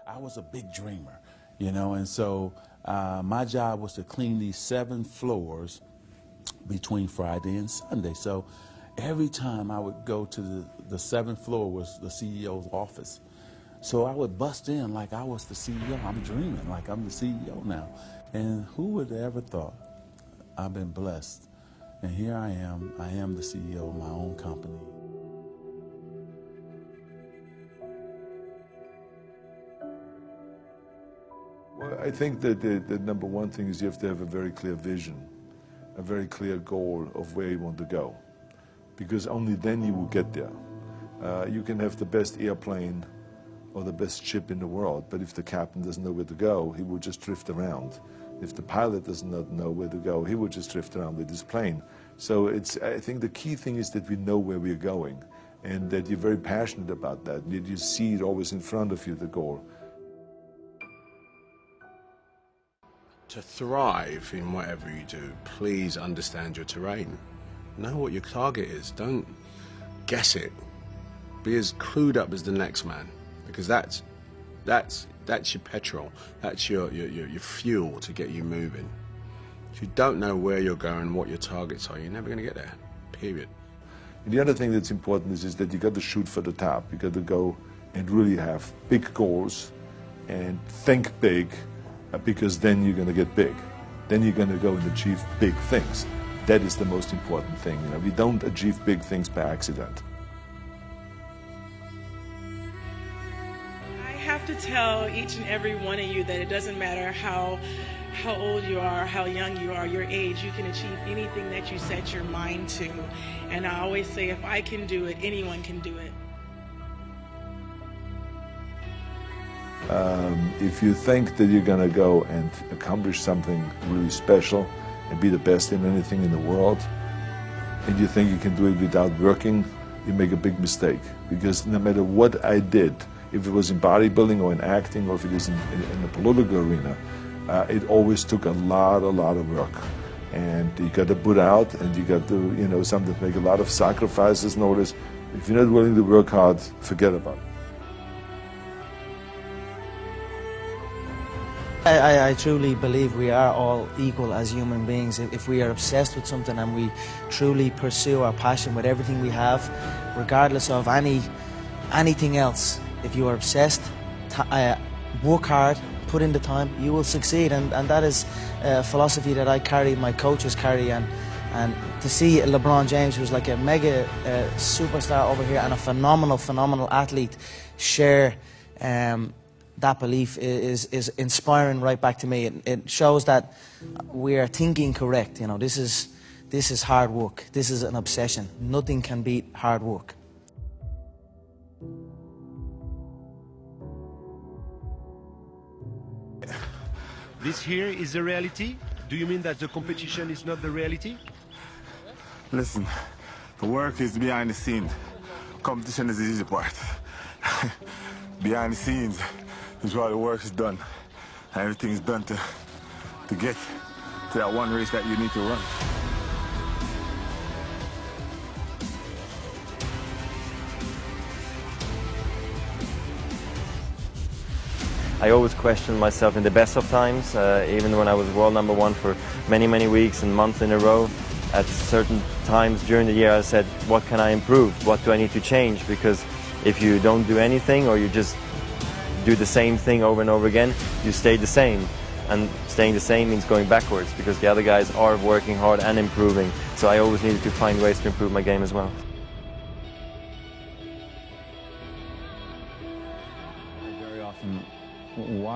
I was a big dreamer, you know, and so my job was to clean these 7 floors between Friday and Sunday. So every time I would go to the 7th floor was the CEO's office. So I would bust in like I was the CEO. I'm dreaming like I'm the CEO now. And who would have ever thought? I've been blessed. And here I am the CEO of my own company. Well, I think that the number one thing is you have to have a very clear vision, a very clear goal of where you want to go, because only then you will get there. You can have the best airplane or the best ship in the world, but if the captain doesn't know where to go, he will just drift around. If the pilot does not know where to go, he will just drift around with his plane. So I think the key thing is that we know where we're going, and that you're very passionate about that, that you see it always in front of you, the goal. To thrive in whatever you do, please understand your terrain. Know what your target is. Don't guess it. Be as clued up as the next man, because that's your petrol. That's your fuel to get you moving. If you don't know where you're going, what your targets are, you're never going to get there. Period. And the other thing that's important is that you got to shoot for the top. You got to go and really have big goals and think big. Because then you're going to get big. Then you're going to go and achieve big things. That is the most important thing. You know, we don't achieve big things by accident. I have to tell each and every one of you that it doesn't matter how old you are, how young you are, your age, you can achieve anything that you set your mind to. And I always say, if I can do it, anyone can do it. If you think that you're going to go and accomplish something really special and be the best in anything in the world, and you think you can do it without working, you make a big mistake. Because no matter what I did, if it was in bodybuilding or in acting or if it is in the political arena, it always took a lot of work. And you got to put out, and you got to, you know, sometimes make a lot of sacrifices in order. If you're not willing to work hard, forget about it. I truly believe we are all equal as human beings. If we are obsessed with something and we truly pursue our passion with everything we have, regardless of anything else, if you are obsessed, work hard, put in the time, you will succeed. And that is a philosophy that I carry, my coaches carry. And to see LeBron James, who's like a mega superstar over here and a phenomenal athlete, share that belief is inspiring right back to me. It shows that we are thinking correct. You know, this is hard work. This is an obsession. Nothing can beat hard work. This here is the reality? Do you mean that the competition is not the reality? Listen, the work is behind the scenes. Competition is the easy part. Behind the scenes is where the work is done. And everything is done to get to that one race that you need to run. I always questioned myself in the best of times, even when I was world #1 for many weeks and months in a row. At certain times during the year I said, what can I improve? What do I need to change? Because if you don't do anything or you just do the same thing over and over again, you stay the same. And staying the same means going backwards, because the other guys are working hard and improving. So I always needed to find ways to improve my game as well. Very often, why